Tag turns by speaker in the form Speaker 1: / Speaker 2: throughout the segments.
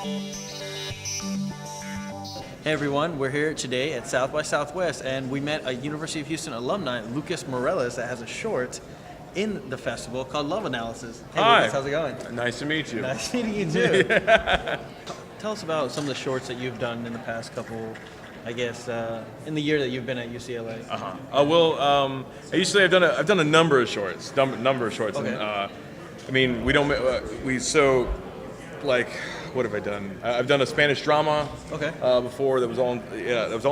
Speaker 1: Hey everyone, we're here today at South by Southwest, and we met a University of Houston alumni, Lucas Mireles, that has a short in the festival called Love Analysis. Hey
Speaker 2: Hi.
Speaker 1: Lucas, how's it going?
Speaker 2: Nice to meet you.
Speaker 1: Nice meeting you too. Tell us about some of the shorts that you've done in the past couple, I guess, in the year that you've been at UCLA.
Speaker 2: I've done a number of shorts.
Speaker 1: Okay.
Speaker 2: And, I mean, what have I done? I've done a Spanish drama.
Speaker 1: Okay.
Speaker 2: Before that was all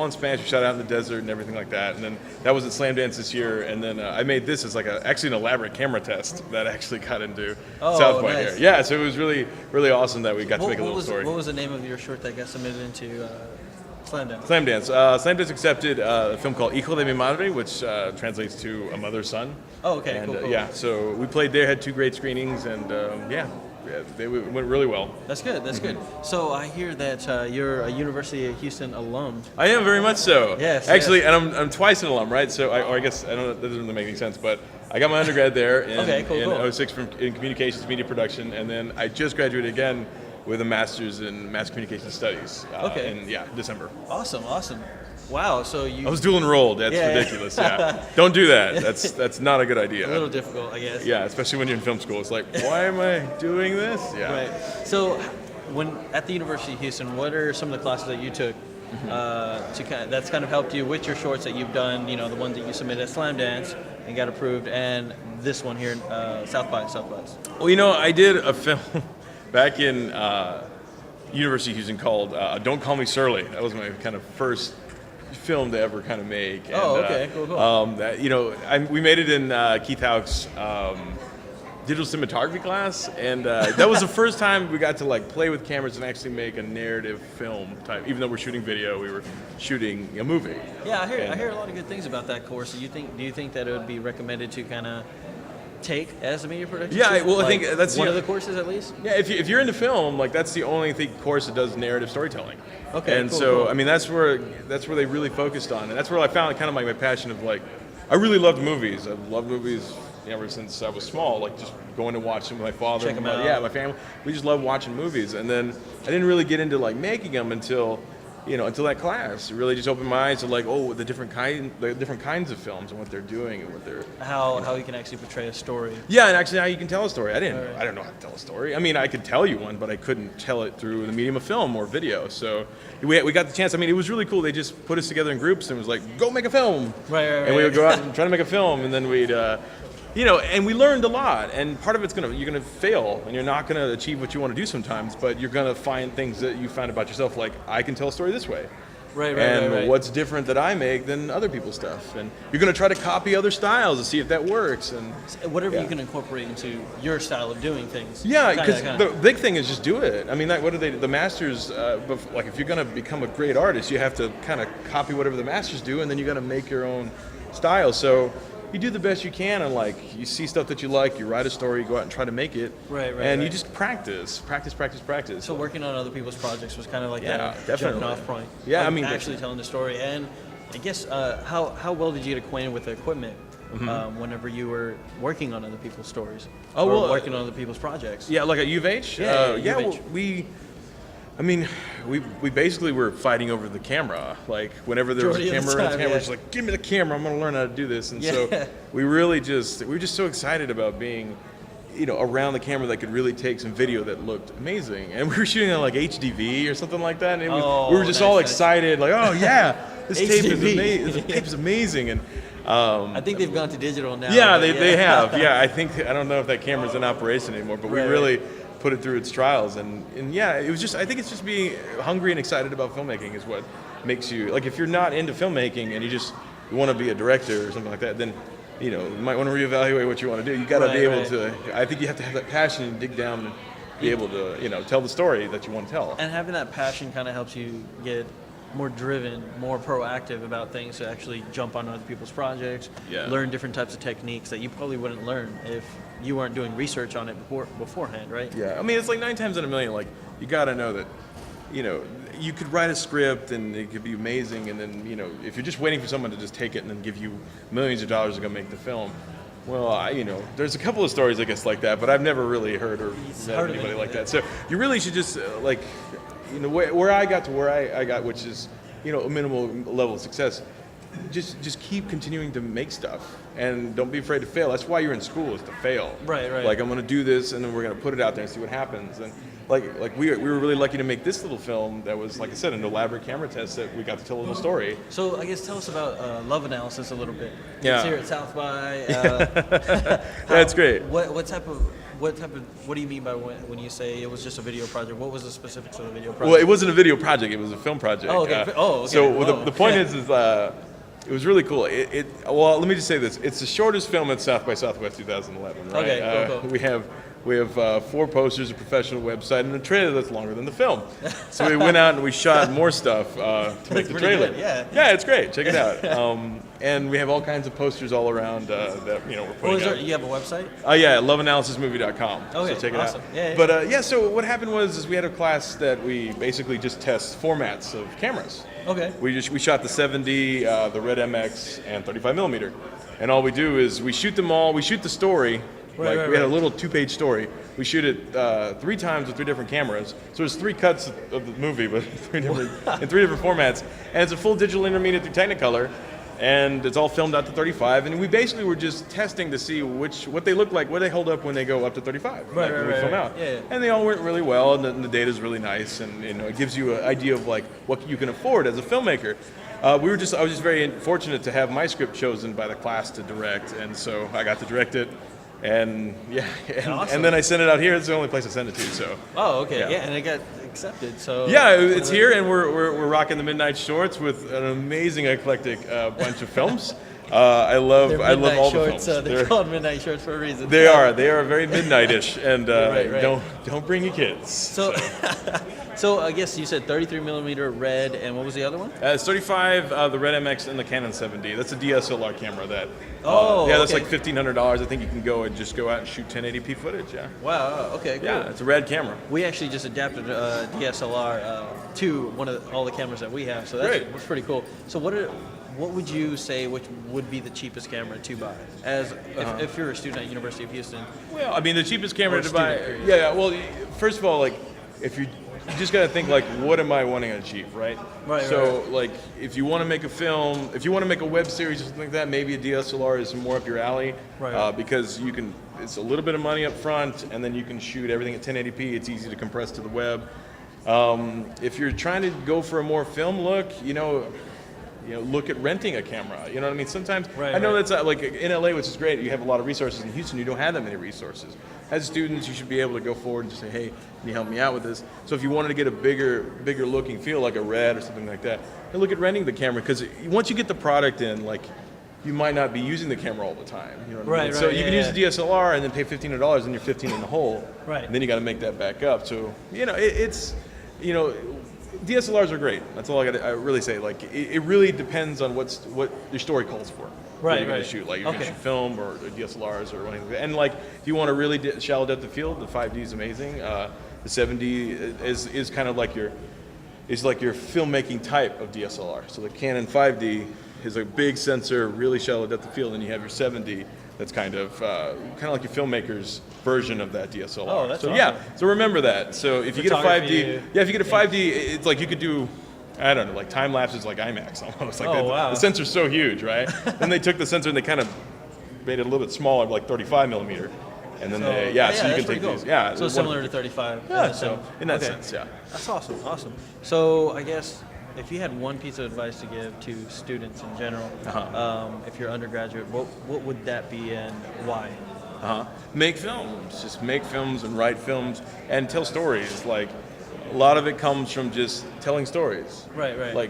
Speaker 2: in Spanish. We shot out in the desert and everything like that. And then that was at Slam Dance this year. And then I made this as actually an elaborate camera test that actually got into South by
Speaker 1: nice.
Speaker 2: here. Yeah, so it was really, really awesome that we got to make a little story.
Speaker 1: What was the name of your short that got submitted into Slam Dance?
Speaker 2: Slam Dance. Slam Dance accepted a film called Hijo de mi Madre, which translates to A Mother's Son.
Speaker 1: Oh, okay,
Speaker 2: And,
Speaker 1: cool.
Speaker 2: yeah, so we played there, had 2 great screenings, and they went really well.
Speaker 1: That's good. That's good. So I hear that you're a University of Houston alum.
Speaker 2: I am very much so.
Speaker 1: Yes.
Speaker 2: Actually,
Speaker 1: yes.
Speaker 2: and I'm twice an alum, right? So I guess, I don't know, that doesn't really make any sense, but I got my undergrad there in
Speaker 1: cool.
Speaker 2: 06 in communications, media production, and then I just graduated again with a master's in mass communication studies in December.
Speaker 1: Awesome. Wow. So
Speaker 2: I was dual enrolled. That's ridiculous. Yeah. Don't do that. That's not a good idea.
Speaker 1: A little difficult, I guess.
Speaker 2: Yeah, especially when you're in film school. It's like, why am I doing this? Yeah.
Speaker 1: Right. So, when at the University of Houston, what are some of the classes that you took that's kind of helped you with your shorts that you've done? You know, the ones that you submitted at Slam Dance and got approved, and this one here, South by Southwest.
Speaker 2: Well, I did a film back in University of Houston called "Don't Call Me Surly." That was my kind of first film to ever kind of make. And,
Speaker 1: okay, cool.
Speaker 2: We made it in Keith Houck's digital cinematography class, and that was the first time we got to play with cameras and actually make a narrative film type. Even though we're shooting video, we were shooting a movie.
Speaker 1: Yeah, I hear a lot of good things about that course. Do you think that it would be recommended to kind of take as a media production?
Speaker 2: Yeah, well, I think that's
Speaker 1: one of the courses at least.
Speaker 2: Yeah, if you're into film, that's the only course that does narrative storytelling.
Speaker 1: Okay,
Speaker 2: and
Speaker 1: cool.
Speaker 2: I mean, that's where they really focused on, and that's where I found kind of my passion of I really loved movies. I've loved movies ever since I was small, just going to watch them with my father.
Speaker 1: Check them out.
Speaker 2: Yeah, my family. We just loved watching movies, and then I didn't really get into making them until that class. It really just opened my eyes to the different kinds of films and what they're doing and what they're
Speaker 1: how you can actually portray a story.
Speaker 2: Yeah, and actually how you can tell a story. I don't know how to tell a story. I mean, I could tell you one, but I couldn't tell it through the medium of film or video. So we got the chance. I mean, it was really cool. They just put us together in groups and was like, go make a film.
Speaker 1: Right.
Speaker 2: And we would go out and try to make a film, and then we'd and we learned a lot, and part of it's you're gonna fail, and you're not gonna achieve what you want to do sometimes, but you're gonna find things that you find about yourself, I can tell a story this way. Right. What's different that I make than other people's stuff, and you're gonna try to copy other styles to see if that works, and
Speaker 1: whatever you can incorporate into your style of doing things.
Speaker 2: Yeah, because the big thing is just do it. I mean, what do the masters? If you're gonna become a great artist, you have to kind of copy whatever the masters do, and then you got to make your own style. So you do the best you can, and you see stuff that you like, you write a story, you go out and try to make it, and you just practice.
Speaker 1: So working on other people's projects was kind of that
Speaker 2: definitely.
Speaker 1: jumping off point.
Speaker 2: Yeah, I mean,
Speaker 1: actually telling the story. And I guess how well did you get acquainted with the equipment whenever you were working on other people's stories? Working on other people's projects?
Speaker 2: Yeah, at U of H.
Speaker 1: UH.
Speaker 2: We basically were fighting over the camera. Whenever there was a camera, we're just give me the camera. I'm going to learn how to do this. And so we were just so excited about being, around the camera that could really take some video that looked amazing. And we were shooting on HDV or something like that. And we were just all excited, this tape is amazing. This tape is amazing. And
Speaker 1: I think they've gone to digital now.
Speaker 2: Yeah, they have. Yeah, I don't know if that camera's in operation anymore, but we really put it through its trials, and it was just, I think it's just being hungry and excited about filmmaking is what makes you, if you're not into filmmaking and you want to be a director or something like that, then you might want to reevaluate what you want to do. You got to be able to, I think you have to have that passion and dig down and be able to tell the story that you want to tell.
Speaker 1: And having that passion kind of helps you get more driven, more proactive about things, to actually jump on other people's projects, learn different types of techniques that you probably wouldn't learn if you weren't doing research on it beforehand, right?
Speaker 2: Yeah, I mean, it's 9 times in a million, you got to know that, you could write a script and it could be amazing, and then, if you're just waiting for someone to just take it and then give you millions of dollars to go make the film, Well, there's a couple of stories, I guess, like that, but I've never really heard or met
Speaker 1: heard of
Speaker 2: anybody
Speaker 1: it,
Speaker 2: like
Speaker 1: yeah.
Speaker 2: that. So you really should just, where I got to where I got, which is, a minimal level of success, just keep continuing to make stuff and don't be afraid to fail. That's why you're in school, is to fail.
Speaker 1: Right.
Speaker 2: Like, I'm going to do this, and then we're going to put it out there and see what happens. And like we were really lucky to make this little film that was, like I said, an elaborate camera test that we got to tell a little story.
Speaker 1: So I guess tell us about Love Analysis a little bit.
Speaker 2: Yeah.
Speaker 1: It's here at South by.
Speaker 2: That's great.
Speaker 1: What type of what do you mean by when you say it was just a video project? What was the specifics of the video project?
Speaker 2: Well, it wasn't a video project; it was a film project.
Speaker 1: Oh, okay. Okay.
Speaker 2: So
Speaker 1: Whoa.
Speaker 2: the point is it was really cool. Well, let me just say this: it's the shortest film at South by Southwest 2011. Right?
Speaker 1: Okay, cool.
Speaker 2: We have 4 posters, a professional website, and a trailer that's longer than the film. So we went out and we shot more stuff to make the
Speaker 1: pretty
Speaker 2: trailer.
Speaker 1: good, yeah.
Speaker 2: Yeah, it's great. Check it out. And we have all kinds of posters all around that we're putting out.
Speaker 1: You have a website?
Speaker 2: Yeah, loveanalysismovie.com.
Speaker 1: Okay,
Speaker 2: So check it
Speaker 1: awesome.
Speaker 2: out.
Speaker 1: Yeah.
Speaker 2: But so what happened was we had a class that we basically just test formats of cameras.
Speaker 1: Okay.
Speaker 2: We shot the 70, the Red MX, and 35 millimeter, and all we do is we shoot them all. We shoot the story. We had a little 2-page story. We shoot it 3 times with 3 different cameras. So there's 3 cuts of the movie, but in 3 different formats, and it's a full digital intermediate through Technicolor. And it's all filmed out to 35, and we basically were just testing to see what they look like, what they hold up when they go up to 35.
Speaker 1: Right,
Speaker 2: when we film out.
Speaker 1: Yeah.
Speaker 2: And they all went really well, and the data is really nice, and it gives you an idea of like what you can afford as a filmmaker. I was just very fortunate to have my script chosen by the class to direct, and so I got to direct it. And
Speaker 1: Awesome.
Speaker 2: and then I sent it out here. It's the only place I sent it to. So.
Speaker 1: Oh, okay.
Speaker 2: Yeah.
Speaker 1: Yeah, and it got accepted. So.
Speaker 2: Yeah, it's here, and we're rocking the Midnight Shorts with an amazing eclectic bunch of films. I love all
Speaker 1: shorts,
Speaker 2: the films.
Speaker 1: They're called Midnight Shorts for a reason.
Speaker 2: They are very midnight-ish, and
Speaker 1: Right.
Speaker 2: don't bring your kids.
Speaker 1: So I guess you said 33 millimeter red, and what was the other one?
Speaker 2: It's 35, the Red MX and the Canon 7D. That's a DSLR camera. That's
Speaker 1: okay.
Speaker 2: like $1,500. I think you can go out and shoot 1080p footage. Yeah.
Speaker 1: Wow. Okay. Cool.
Speaker 2: Yeah, it's a rad camera.
Speaker 1: We actually just adapted DSLR to all the cameras that we have, so that's pretty cool. So what would you say which would be the cheapest camera to buy if you're a student at University of Houston?
Speaker 2: Well, I mean, the cheapest camera
Speaker 1: Or
Speaker 2: to buy.
Speaker 1: student,
Speaker 2: Yeah. Well, first of all, like if you just got to think like, what am I wanting to achieve, right?
Speaker 1: Right.
Speaker 2: So like, if you want to make a film, if you want to make a web series or something like that, maybe a DSLR is more up your alley.
Speaker 1: Right.
Speaker 2: Because it's a little bit of money up front, and then you can shoot everything at 1080p. It's easy to compress to the web. If you're trying to go for a more film look, look at renting a camera. You know what I mean? Sometimes I know that's like in LA, which is great. You have a lot of resources. In Houston, you don't have that many resources. As students, you should be able to go forward and just say, "Hey, can you help me out with this?" So if you wanted to get a bigger looking feel, like a Red or something like that, then look at renting the camera, because once you get the product in, like, you might not be using the camera all the time. You know what I mean? So you can use a DSLR and then pay $1,500, and you're 15 in the hole.
Speaker 1: Right.
Speaker 2: And then you got to make that back up. So DSLRs are great. That's all I really say. Like, it really depends on what your story calls for. What you're going to shoot. Like, you're going to shoot film or DSLRs or anything. And like, if you want to really shallow depth of field, the 5D is amazing. The 7D is kind of like your filmmaking type of DSLR. So the Canon 5D is a big sensor, really shallow depth of field, and you have your 7D. That's kind of like your filmmaker's version of that DSLR.
Speaker 1: Oh, that's awesome.
Speaker 2: Yeah. So remember that. So if you get a 5D, if you get a 5D, it's like you could do, I don't know, like time lapses like IMAX almost. Like
Speaker 1: wow.
Speaker 2: The sensor's so huge, right? Then they took the sensor and they kind of made it a little bit smaller, like 35 millimeter. And then so you can take these. Yeah.
Speaker 1: So similar to 35.
Speaker 2: Yeah. So in that sense, yeah.
Speaker 1: That's awesome. So I guess, if you had one piece of advice to give to students in general, if you're undergraduate, what would that be and why?
Speaker 2: Make films. Just make films and write films and tell stories. Like, a lot of it comes from just telling stories.
Speaker 1: Right.
Speaker 2: Like,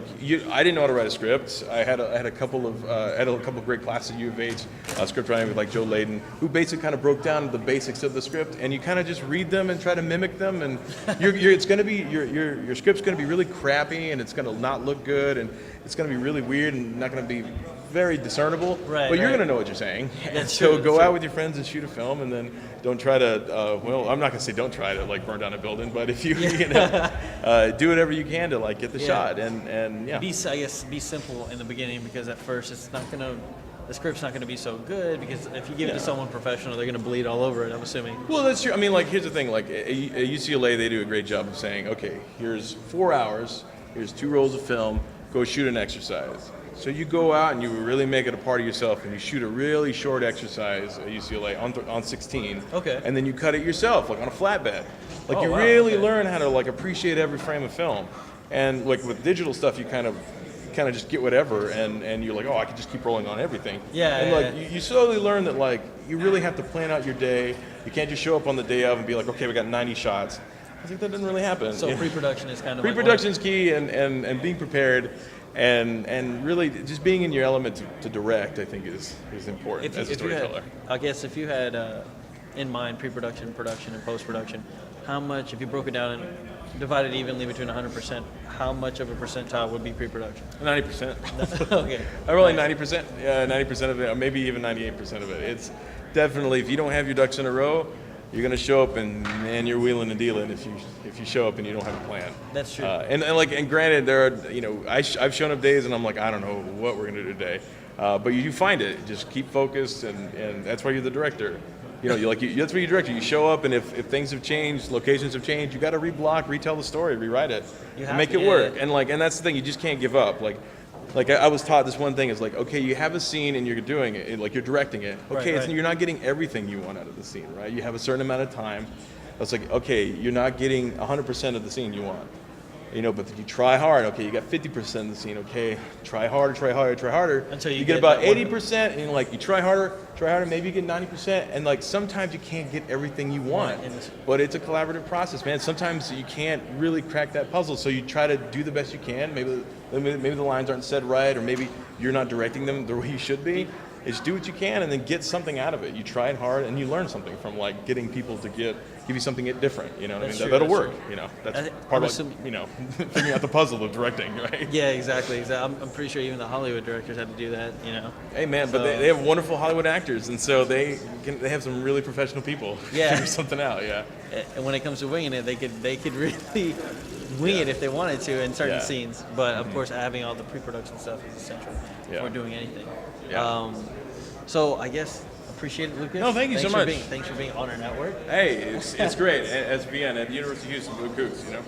Speaker 2: I didn't know how to write a script. I had a couple of great classes at U of H, script writing with like Joe Layden, who basically kind of broke down the basics of the script, and you kind of just read them and try to mimic them, and it's going to be your script's going to be really crappy, and it's going to not look good, and it's going to be really weird and not going to be very discernible.
Speaker 1: Right.
Speaker 2: But you're going to know what you're saying.
Speaker 1: That's
Speaker 2: so
Speaker 1: true,
Speaker 2: go
Speaker 1: that's
Speaker 2: out
Speaker 1: true.
Speaker 2: with your friends and shoot a film, and then don't try to. I'm not going to say don't try to like burn down a building, but if you do whatever you can to like get the shot, and yeah.
Speaker 1: I guess be simple in the beginning, because at first the the script's not going to be so good because if you give it to
Speaker 2: Yeah.
Speaker 1: someone professional, they're going to bleed all over it, I'm assuming.
Speaker 2: Well, that's true. I mean, like, here's the thing. Like, at UCLA, they do a great job of saying, okay, here's 4 hours, here's 2 rolls of film, go shoot an exercise. So you go out and you really make it a part of yourself, and you shoot a really short exercise at UCLA on 16.
Speaker 1: Okay.
Speaker 2: And then you cut it yourself, like on a flatbed. Like,
Speaker 1: Oh,
Speaker 2: you
Speaker 1: wow,
Speaker 2: really
Speaker 1: okay.
Speaker 2: learn how to, like, appreciate every frame of film. And, like, with digital stuff, you kind of just get whatever, and you're like, oh, I can just keep rolling on everything.
Speaker 1: Yeah,
Speaker 2: And
Speaker 1: yeah,
Speaker 2: like,
Speaker 1: yeah.
Speaker 2: you slowly learn that, like, you really have to plan out your day. You can't just show up on the day of and be like, okay, we got 90 shots. I think that doesn't really happen.
Speaker 1: So
Speaker 2: You know?
Speaker 1: pre-production is kind of
Speaker 2: Pre-production's key, and being prepared, and really just being in your element to direct, I think is important as a
Speaker 1: if you
Speaker 2: storyteller.
Speaker 1: had, I guess if you had in mind pre-production, production, and post-production, how much, if you broke it down and divided evenly between 100%, how much of a percentile would be pre-production?
Speaker 2: 90%.
Speaker 1: Okay.
Speaker 2: Really
Speaker 1: Nice.
Speaker 2: 90%. Yeah, 90% of it, or maybe even 98% of it. It's definitely, if you don't have your ducks in a row, you're gonna show up and man, you're wheeling and dealing if you show up and you don't have a plan.
Speaker 1: That's true.
Speaker 2: And granted, there are, you know, I've shown up days and I'm like, I don't know what we're gonna do today, but you find it. Just keep focused, and that's why you're the director. You know, that's what you direct. You show up, and if things have changed, locations have changed, you got to reblock, retell the story, rewrite it,
Speaker 1: You
Speaker 2: and
Speaker 1: have
Speaker 2: make
Speaker 1: to,
Speaker 2: it
Speaker 1: yeah.
Speaker 2: work. And that's the thing. You just can't give up. Like I was taught this one thing is like, okay, you have a scene and you're doing it, like you're directing it. Okay,
Speaker 1: Right.
Speaker 2: You're not getting everything you want out of the scene, right? You have a certain amount of time. It's like, okay, you're not getting 100% of the scene you want. You know, but if you try hard, okay, you got 50% of the scene, okay, try harder,
Speaker 1: Until you
Speaker 2: get
Speaker 1: get
Speaker 2: about
Speaker 1: that one.
Speaker 2: 80%, and like you try harder, maybe you get 90%, and like sometimes you can't get everything you want,
Speaker 1: Right, and it's-
Speaker 2: but it's a collaborative process, man. Sometimes you can't really crack that puzzle, so you try to do the best you can. Maybe the lines aren't said right, or maybe you're not directing them the way you should be. Is do what you can and then get something out of it. You try it hard and you learn something from like getting people to give you something different. You know what I
Speaker 1: That's
Speaker 2: mean?
Speaker 1: true,
Speaker 2: That'll
Speaker 1: that's
Speaker 2: work.
Speaker 1: true.
Speaker 2: You know,
Speaker 1: I
Speaker 2: that's
Speaker 1: thi-
Speaker 2: part
Speaker 1: I'm
Speaker 2: of
Speaker 1: assuming-
Speaker 2: you know figuring out the puzzle of directing, right?
Speaker 1: Yeah, exactly. I'm pretty sure even the Hollywood directors had to do that, you know.
Speaker 2: Hey man, but
Speaker 1: So-
Speaker 2: they have wonderful Hollywood actors, and so they have some really professional people
Speaker 1: Yeah.
Speaker 2: figure something out. Yeah.
Speaker 1: And when it comes to winging it, they could really wing it if they wanted to in certain
Speaker 2: Yeah. Mm-hmm.
Speaker 1: scenes. But of course, having all the pre-production stuff is essential
Speaker 2: Yeah.
Speaker 1: for doing anything.
Speaker 2: Yeah.
Speaker 1: So I guess appreciate it, Lucas.
Speaker 2: No, thank you so
Speaker 1: Thanks for
Speaker 2: much.
Speaker 1: Thanks for being on our network.
Speaker 2: Hey, it's great. SBN at the University of Houston, Blue Cougs, you know.